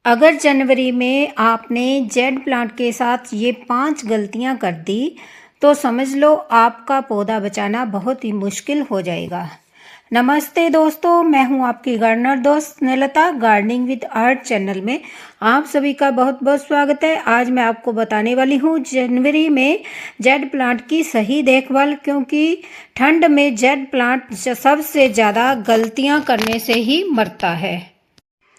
अगर जनवरी में आपने जेड प्लांट के साथ ये 5 गलतियां कर दी तो समझ लो आपका पौधा बचाना बहुत ही मुश्किल हो जाएगा। नमस्ते दोस्तों, मैं हूं आपकी गार्डनर दोस्त Snehlata. Gardening with art channel में आप सभी का बहुत बहुत स्वागत है। आज मैं आपको बताने वाली हूं जनवरी में जेड प्लांट की सही देखभाल, क्योंकि ठंड में जेड प्लांट सबसे ज़्यादा गलतियां करने से ही मरता है।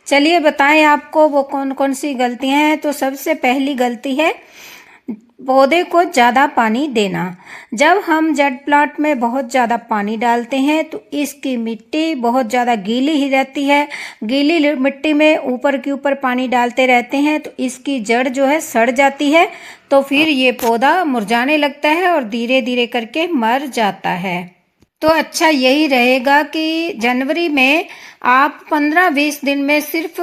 चलिए बताएं आपको वो कौन कौन सी गलतियां हैं। तो सबसे पहली गलती है पौधे को ज़्यादा पानी देना। जब हम जेड प्लांट में बहुत ज़्यादा पानी डालते हैं तो इसकी मिट्टी बहुत ज़्यादा गीली ही रहती है। गीली मिट्टी में ऊपर के ऊपर पानी डालते रहते हैं तो इसकी जड़ जो है सड़ जाती है, तो फिर ये पौधा मुरझाने लगता है और धीरे धीरे करके मर जाता है। तो अच्छा यही रहेगा कि जनवरी में आप 15-20 दिन में सिर्फ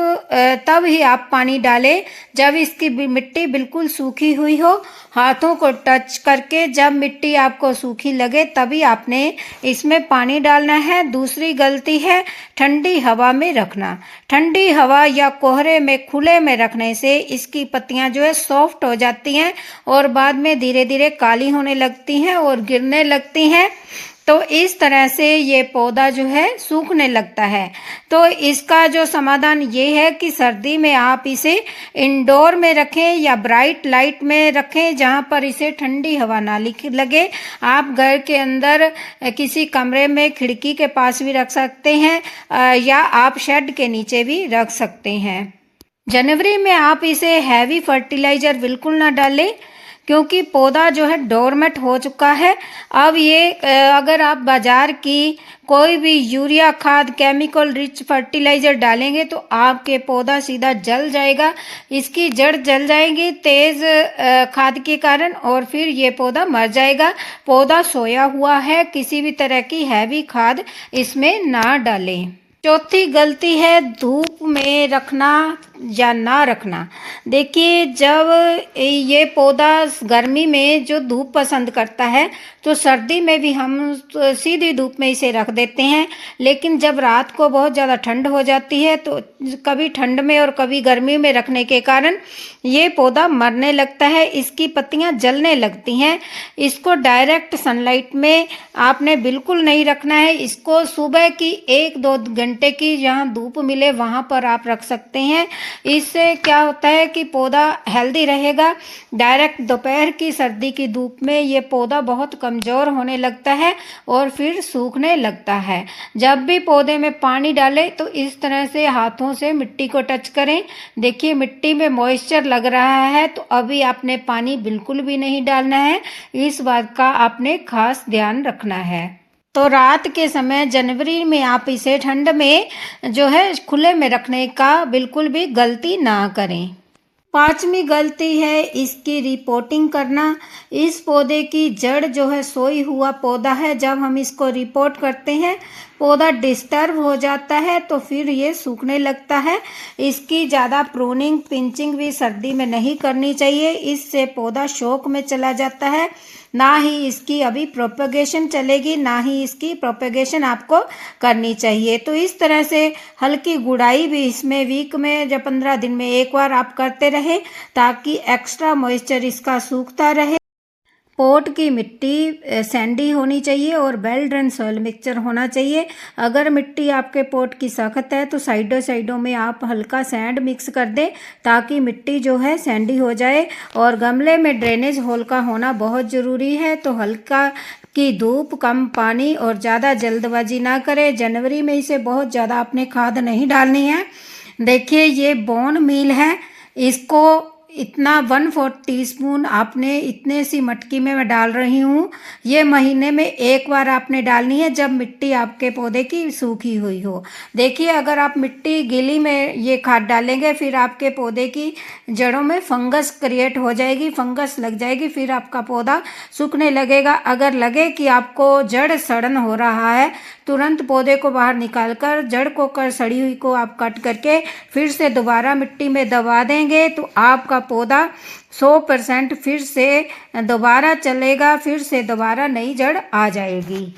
तब ही आप पानी डालें जब इसकी मिट्टी बिल्कुल सूखी हुई हो। हाथों को टच करके जब मिट्टी आपको सूखी लगे तभी आपने इसमें पानी डालना है। दूसरी गलती है ठंडी हवा में रखना। ठंडी हवा या कोहरे में खुले में रखने से इसकी पत्तियां जो है सॉफ्ट हो जाती हैं और बाद में धीरे धीरे काली होने लगती हैं और गिरने लगती हैं। तो इस तरह से ये पौधा जो है सूखने लगता है। तो इसका जो समाधान ये है कि सर्दी में आप इसे इंडोर में रखें या ब्राइट लाइट में रखें जहां पर इसे ठंडी हवा ना लगे। आप घर के अंदर किसी कमरे में खिड़की के पास भी रख सकते हैं या आप शेड के नीचे भी रख सकते हैं। जनवरी में आप इसे हैवी फर्टिलाइजर बिल्कुल ना डालें, क्योंकि पौधा जो है डोरमेट हो चुका है। अब ये अगर आप बाजार की कोई भी यूरिया खाद केमिकल रिच फर्टिलाइजर डालेंगे तो आपके पौधा सीधा जल जाएगा। इसकी जड़ जल जाएगी तेज खाद के कारण और फिर ये पौधा मर जाएगा। पौधा सोया हुआ है, किसी भी तरह की हैवी खाद इसमें ना डालें। चौथी गलती है धूप में रखना या ना रखना। देखिए, जब ये पौधा गर्मी में जो धूप पसंद करता है तो सर्दी में भी हम सीधी धूप में इसे रख देते हैं, लेकिन जब रात को बहुत ज़्यादा ठंड हो जाती है तो कभी ठंड में और कभी गर्मी में रखने के कारण ये पौधा मरने लगता है, इसकी पत्तियां जलने लगती हैं। इसको डायरेक्ट सनलाइट में आपने बिल्कुल नहीं रखना है। इसको सुबह की 1-2 घंटे की जहां धूप मिले वहां पर आप रख सकते हैं। इससे क्या होता है कि पौधा हेल्दी रहेगा। डायरेक्ट दोपहर की सर्दी की धूप में ये पौधा बहुत कमज़ोर होने लगता है और फिर सूखने लगता है। जब भी पौधे में पानी डालें तो इस तरह से हाथों से मिट्टी को टच करें। देखिए, मिट्टी में मॉइस्चर लग रहा है तो अभी आपने पानी बिल्कुल भी नहीं डालना है। इस बात का आपने खास ध्यान रखना है। तो रात के समय जनवरी में आप इसे ठंड में जो है खुले में रखने का बिल्कुल भी गलती ना करें। पांचवी गलती है इसकी रिपोर्टिंग करना। इस पौधे की जड़ जो है सोई हुआ पौधा है, जब हम इसको रिपोर्ट करते हैं पौधा डिस्टर्ब हो जाता है तो फिर ये सूखने लगता है। इसकी ज़्यादा प्रूनिंग पिंचिंग भी सर्दी में नहीं करनी चाहिए, इससे पौधा शौक में चला जाता है। ना ही इसकी अभी प्रोपेगेशन चलेगी, ना ही इसकी प्रोपेगेशन आपको करनी चाहिए। तो इस तरह से हल्की गुड़ाई भी इसमें वीक में या 15 दिन में एक बार आप करते रहे ताकि एक्स्ट्रा मॉइस्चर इसका सूखता रहे। पोट की मिट्टी सैंडी होनी चाहिए और वेल ड्रेन सॉइल मिक्सचर होना चाहिए। अगर मिट्टी आपके पोट की सख्त है तो साइडों में आप हल्का सैंड मिक्स कर दें ताकि मिट्टी जो है सैंडी हो जाए। और गमले में ड्रेनेज होल का होना बहुत ज़रूरी है। तो हल्का की धूप, कम पानी और ज़्यादा जल्दबाजी ना करें। जनवरी में इसे बहुत ज़्यादा आपने खाद नहीं डालनी है। देखिए, ये बोन मील है, इसको इतना 1/4 टीस्पून आपने इतने सी मटकी में मैं डाल रही हूँ। ये महीने में एक बार आपने डालनी है जब मिट्टी आपके पौधे की सूखी हुई हो। देखिए, अगर आप मिट्टी गीली में ये खाद डालेंगे फिर आपके पौधे की जड़ों में फंगस क्रिएट हो जाएगी, फंगस लग जाएगी, फिर आपका पौधा सूखने लगेगा। अगर लगे कि आपको जड़ सड़न हो रहा है तुरंत पौधे को बाहर निकाल कर जड़ को सड़ी हुई को आप कट करके फिर से दोबारा मिट्टी में दबा देंगे तो आपका पौधा 100% फिर से दोबारा चलेगा, फिर से दोबारा नई जड़ आ जाएगी।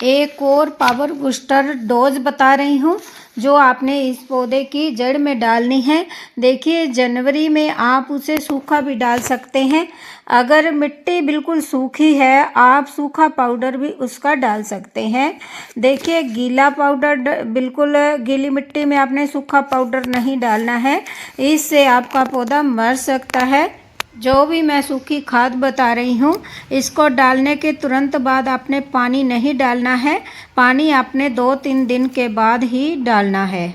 एक और पावर बूस्टर डोज बता रही हूँ। जो आपने इस पौधे की जड़ में डालनी है। देखिए जनवरी में आप उसे सूखा भी डाल सकते हैं। अगर मिट्टी बिल्कुल सूखी है आप सूखा पाउडर भी उसका डाल सकते हैं। देखिए गीला पाउडर बिल्कुल गीली मिट्टी में आपने सूखा पाउडर नहीं डालना है, इससे आपका पौधा मर सकता है। जो भी मैं सूखी खाद बता रही हूँ इसको डालने के तुरंत बाद आपने पानी नहीं डालना है, पानी आपने 2-3 दिन के बाद ही डालना है।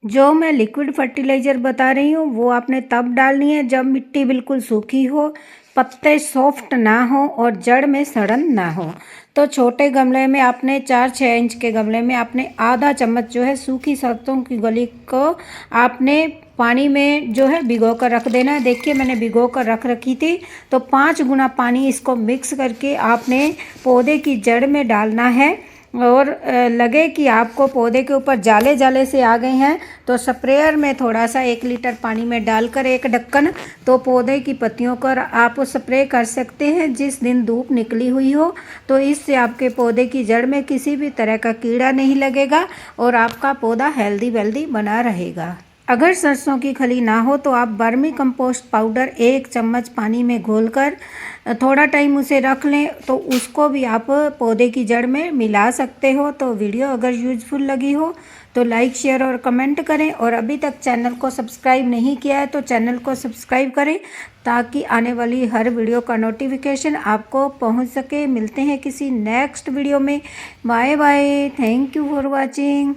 जो मैं लिक्विड फर्टिलाइज़र बता रही हूँ वो आपने तब डालनी है जब मिट्टी बिल्कुल सूखी हो, पत्ते सॉफ्ट ना हो और जड़ में सड़न ना हो। तो छोटे गमले में आपने 4-6 इंच के गमले में आपने आधा चम्मच जो है सूखी सरसों की गली को आपने पानी में जो है भिगो कर रख देना है। देखिए मैंने भिगो कर रख रखी थी, तो 5 गुना पानी इसको मिक्स करके आपने पौधे की जड़ में डालना है। और लगे कि आपको पौधे के ऊपर जाले जाले से आ गए हैं तो स्प्रेयर में थोड़ा सा 1 लीटर पानी में डालकर एक ढक्कन तो पौधे की पत्तियों पर आप स्प्रे कर सकते हैं जिस दिन धूप निकली हुई हो। तो इससे आपके पौधे की जड़ में किसी भी तरह का कीड़ा नहीं लगेगा और आपका पौधा हेल्दी वेल्दी बना रहेगा। अगर सरसों की खली ना हो तो आप वर्मी कंपोस्ट पाउडर 1 चम्मच पानी में घोलकर थोड़ा टाइम उसे रख लें तो उसको भी आप पौधे की जड़ में मिला सकते हो। तो वीडियो अगर यूज़फुल लगी हो तो लाइक शेयर और कमेंट करें, और अभी तक चैनल को सब्सक्राइब नहीं किया है तो चैनल को सब्सक्राइब करें ताकि आने वाली हर वीडियो का नोटिफिकेशन आपको पहुंच सके। मिलते हैं किसी नेक्स्ट वीडियो में। Bye bye, thank you for watching.